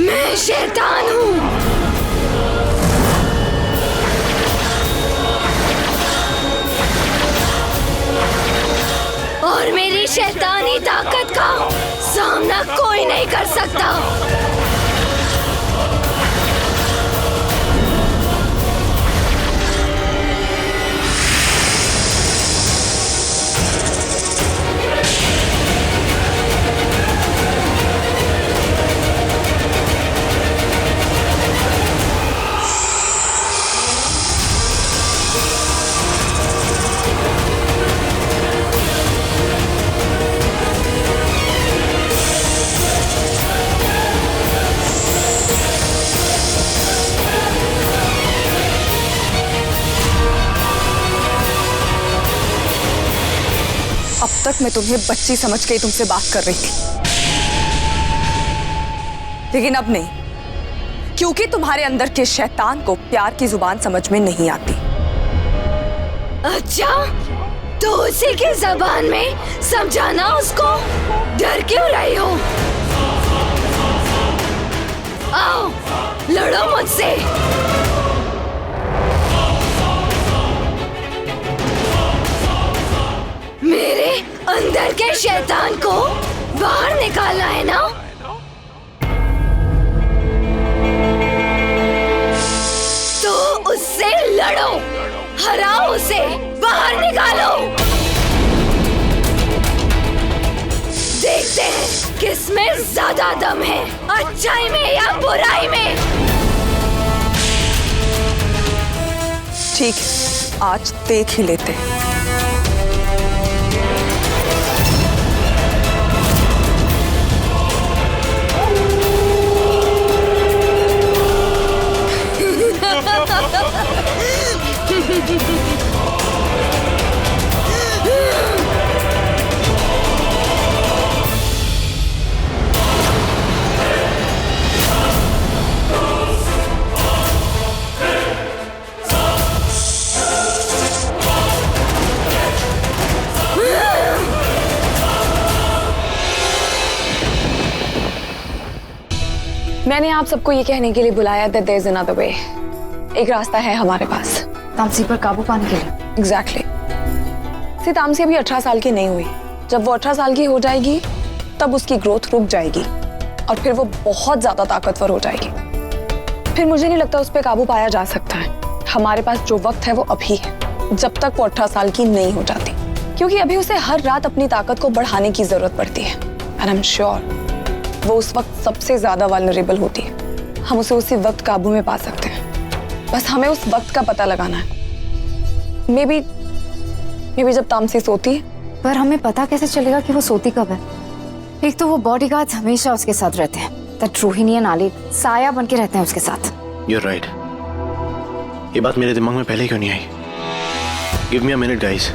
मैं शैतान हूँ और मेरी शैतानी ताकत का सामना कोई नहीं कर सकता। अब तक मैं तुम्हें बच्ची समझ के ही तुमसे बात कर रही थी, लेकिन अब नहीं, क्योंकि तुम्हारे अंदर के शैतान को प्यार की जुबान समझ में नहीं आती। अच्छा, तो उसी की जबान में समझाना उसको। डर क्यों रही हो? आओ, लड़ो मुझसे। मेरे अंदर के शैतान को बाहर निकालना है ना? तो उससे लड़ो, हराओ उसे, बाहर निकालो। देखते हैं किसमें ज्यादा दम है, अच्छाई में या बुराई में। ठीक है, आज देख ही लेते हैं। मैंने आप सबको ये कहने के लिए बुलाया that there is another way। एक रास्ता है हमारे पास तामसी पर काबू पाने के लिए। एग्जैक्टली। सी तामसी अभी 18 साल की नहीं हुई। जब वो 18 साल की हो जाएगी तब उसकी ग्रोथ रुक जाएगी और फिर वो बहुत ज्यादा ताकतवर हो जाएगी। फिर मुझे नहीं लगता उस पर काबू पाया जा सकता है। हमारे पास जो वक्त है वो अभी है, जब तक वो 18 साल की नहीं हो जाती, क्योंकि अभी उसे हर रात अपनी ताकत को बढ़ाने की जरूरत पड़ती है। एंड आई एम श्योर वो उस वक्त सबसे ज्यादा वल्नरेबल होती है। हम उसे उसी वक्त काबू में पा सकते हैं, बस हमें उस वक्त का पता लगाना है। मे बी जब तामसी सोती है। पर हमें पता कैसे चलेगा कि वो सोती कब है? एक तो वो बॉडीगार्ड्स हमेशा उसके साथ रहते हैं, दैट रोहिणी एंड आलिफ साया बन के रहते हैं उसके साथ। You're right। ये बात मेरे दिमाग में पहले क्यों नहीं आई? Give me a minute, guys।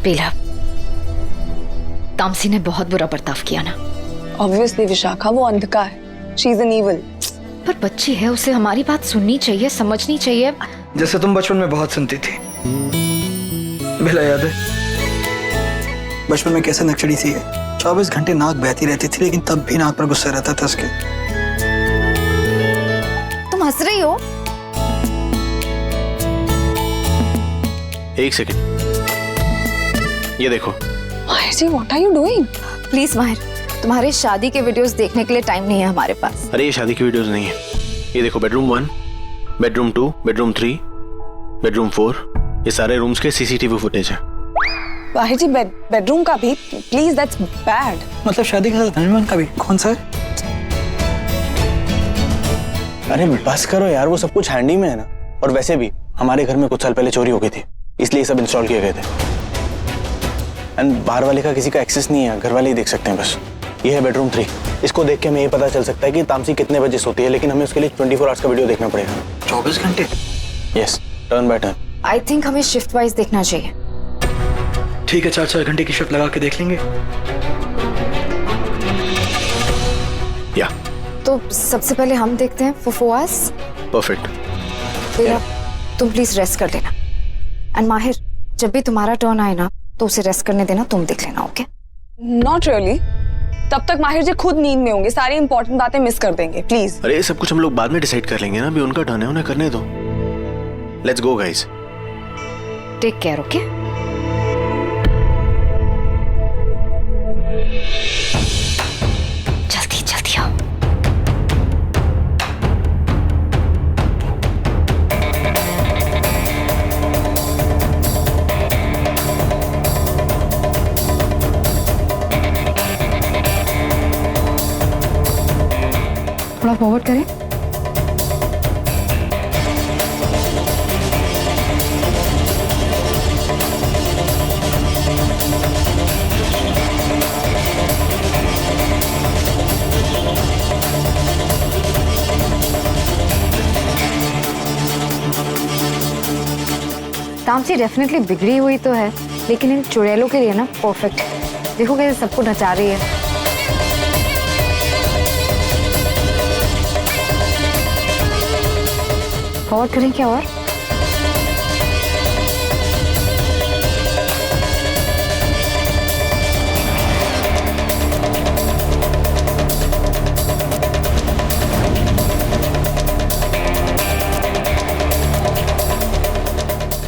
पीला, तामसी ने बहुत बुरा बर्ताव किया ना। Obviously विशाखा, वो अंधका है। She's an evil। पर बच्ची है, उसे हमारी बात सुननी चाहिए, समझनी चाहिए। जैसे तुम बचपन में बहुत सुनती थी। बेला याद है बचपन में कैसे नकचड़ी सी है, 24 घंटे नाक बहती रहती थी, लेकिन तब भी नाक पर गुस्सा रहता था उसके। तुम हंस रही हो? एक सेकंड, ये देखो। माहिर जी, what are you doing? Please माहिर, तुम्हारे शादी के वीडियोस देखने के लिए टाइम नहीं है हमारे पास। अरे ये शादी की वीडियोस नहीं है। ये देखो, बेडरूम 1, बेडरूम 2, बेडरूम 3, बेडरूम 4, ये सारे रूम्स के सीसीटीवी फुटेज है। माहिर जी, बेडरूम का भी प्लीज, दैट्स बैड। मतलब शादी के साथ हनीमून का भी? कौन सा है? अरे बस करो यार, वो सब कुछ हैंडी में है ना। और वैसे भी हमारे घर में कुछ साल पहले चोरी हो गई थी, इसलिए सब इंस्टॉल किए गए थे। एंड बाहर वाले का किसी का एक्सेस नहीं है, घर वाले ही देख सकते हैं बस। ये है बेडरूम 3। इसको देख के हमें ये पता चल सकता है कि तामसी कितने बजे सोती है, लेकिन हमें उसके लिए 24 आवर्स का वीडियो देखना पड़ेगा। 24 घंटे? Yes, turn by turn. I think हमें शिफ्ट वाइज देखना चाहिए। ठीक है, 4-4 घंटे की शिफ्ट लगा के देख लेंगे। या तो सबसे पहले हम देखते हैं for 4 hours। परफेक्ट। फिर तुम प्लीज रेस्ट कर लेना। एंड माहिर, जब भी तुम्हारा टर्न आए ना तो उसे रेस्ट करने देना, तुम देख लेना। ओके? नॉट रियली, तब तक माहिर जी खुद नींद में होंगे, सारी इंपॉर्टेंट बातें मिस कर देंगे। प्लीज। अरे ये सब कुछ हम लोग बाद में डिसाइड कर लेंगे ना, अभी उनका टर्न है, उन्हें करने दो। Let's go guys. Take care, okay? जल्दी जल्दी आओ। थोड़ा फॉरवर्ड करें। तामसी डेफिनेटली बिगड़ी हुई तो है, लेकिन इन चुड़ैलों के लिए ना परफेक्ट है। देखो कैसे सबको नचा रही है। फॉरवर्ड करें क्या और?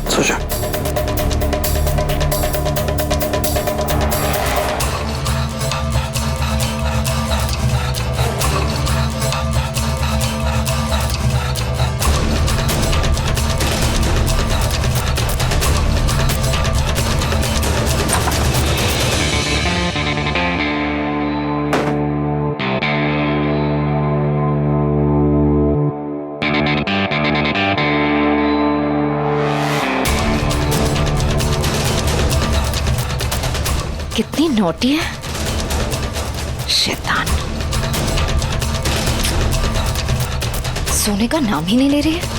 सो जा। कितनी नोटी है शैतान, सोने का नाम ही नहीं ले रही है।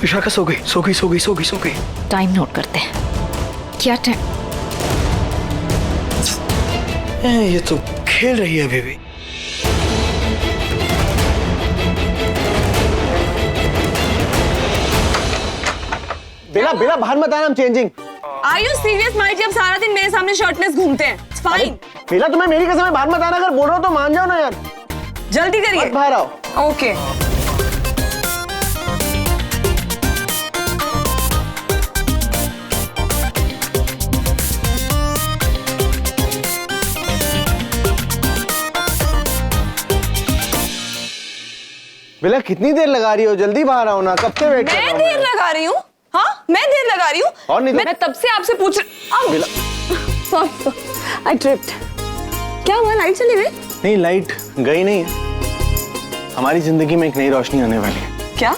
विशाखा सो गई, सो गई, सो गई, सो गई, सो गई। टाइम नोट करते हैं। क्या टाइम? ये तो खेल रही है अभी भी। बेला बेला बाहर मत आना, हम चेंजिंग। आर यू सीरियस माई जी? अब सारा दिन मेरे सामने शर्टलेस घूमते हैं। It's fine। बेला तुम्हें मेरी कसम है, बाहर मत आना। अगर बोल रहा हो तो मान जाओ ना यार। जल्दी करिए। बाहर आओ। ओके। बेला कितनी देर लगा रही हो? जल्दी बाहर आओ ना, कब से वेट कर रहा मैं हूं देर लगा रही हूँ? हाँ, मैं देर लगा रही हूँ। और नहीं तो- मैं तब से आपसे पूछ बेला सॉरी, आई ट्रिप्ड। क्या हुआ? लाइट चली गई? नहीं, लाइट गई नहीं है। हमारी जिंदगी में एक नई रोशनी आने वाली है। क्या?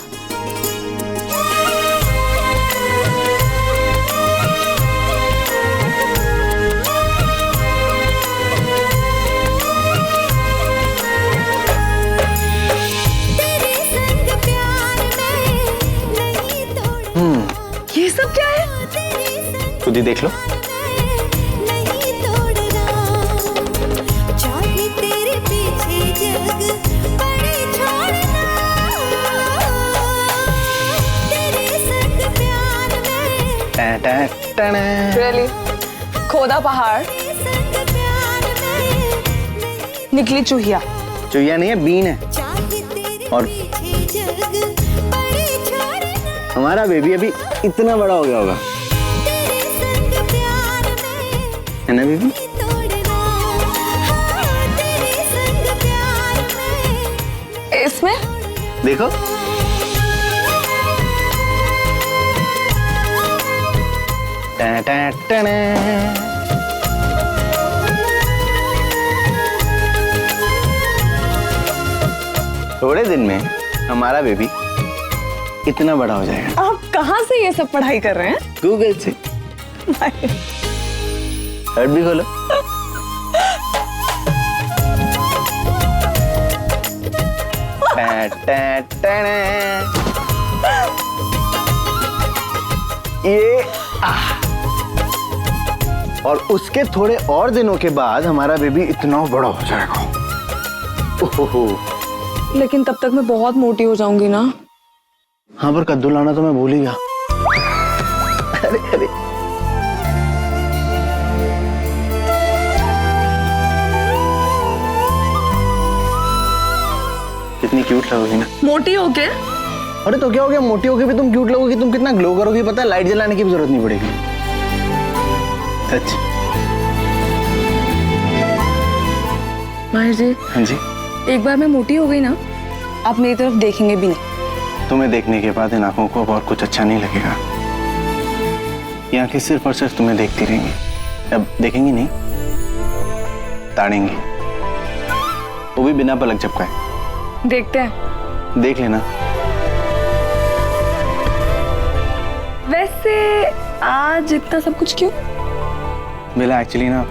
ये सब क्या है? खुद ही देख लो। Really? खोदा पहाड़, निकली चूहिया। चुहिया नहीं है, बीन है। और हमारा बेबी अभी इतना बड़ा हो गया होगा, है ना बेबी? इसमें देखो, टा टा टा। थोड़े दिन में हमारा बेबी इतना बड़ा हो जाएगा। आप कहाँ से ये सब पढ़ाई कर रहे हैं? गूगल से। हर्ट भी खोलो। ये और उसके थोड़े और दिनों के बाद हमारा बेबी इतना बड़ा हो जाएगा। ओहो। लेकिन तब तक मैं बहुत मोटी हो जाऊंगी ना। हाँ, पर कद्दू लाना तो मैं भूल ही गया। अरे अरे कितनी क्यूट लगोगी ना मोटी हो के। अरे तो क्या हो गया, मोटी होके भी तुम क्यूट लगोगी। तुम कितना ग्लो करोगी पता है, लाइट जलाने की भी जरूरत नहीं पड़ेगी। सच। माहिर जी, हाँ जी। एक बार मैं मोटी हो गई ना, आप मेरी तरफ देखेंगे भी नहीं। तुम्हें देखने के बाद इन आंखों को और कुछ अच्छा नहीं लगेगा। ये आंखें सिर्फ और सिर्फ तुम्हें देखती रहेंगी। अब देखेंगी नहीं, ताड़ेंगी, वो भी बिना पलक झपकाए। देखते हैं। देख लेना। वैसे आज इतना सब कुछ क्यों? बेला, एक्चुअली ना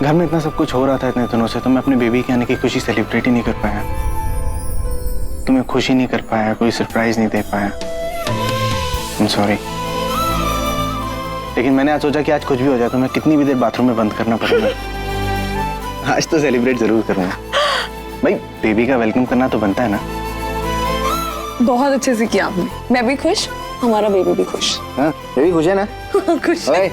घर में इतना सब कुछ हो रहा था इतने दिनों से, तो मैं अपने बेबी के आने की खुशी सेलिब्रेट ही नहीं कर पाया। तुम्हें खुशी नहीं कर पाया, कोई सरप्राइज नहीं दे पाया। I'm sorry। लेकिन मैंने आज सोचा कि आज कुछ भी हो जाए तो मैं कितनी भी देर बाथरूम में बंद करना पड़ेगा। आज तो सेलिब्रेट जरूर करूंगा। भाई, बेबी का वेलकम करना तो बनता है ना। बहुत अच्छे से किया आपने। मैं भी खुश, हमारा बेबी भी खुश। हाँ, बेबी खुश है ना? खुश। ओए।